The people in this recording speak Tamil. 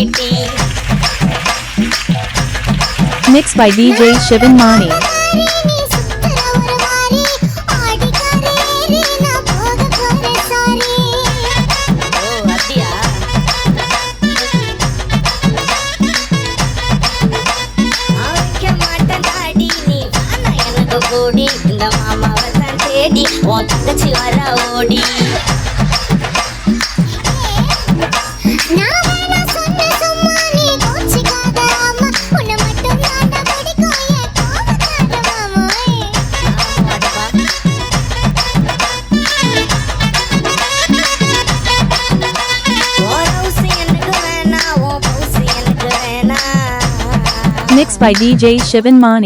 நீட்டி Mixed by DJ Shivan Mani. ஓடி இந்த மாமாவை தான் தேடி உன் தங்கச்சி வர ஓடி Mixed by DJ Shivan Mani.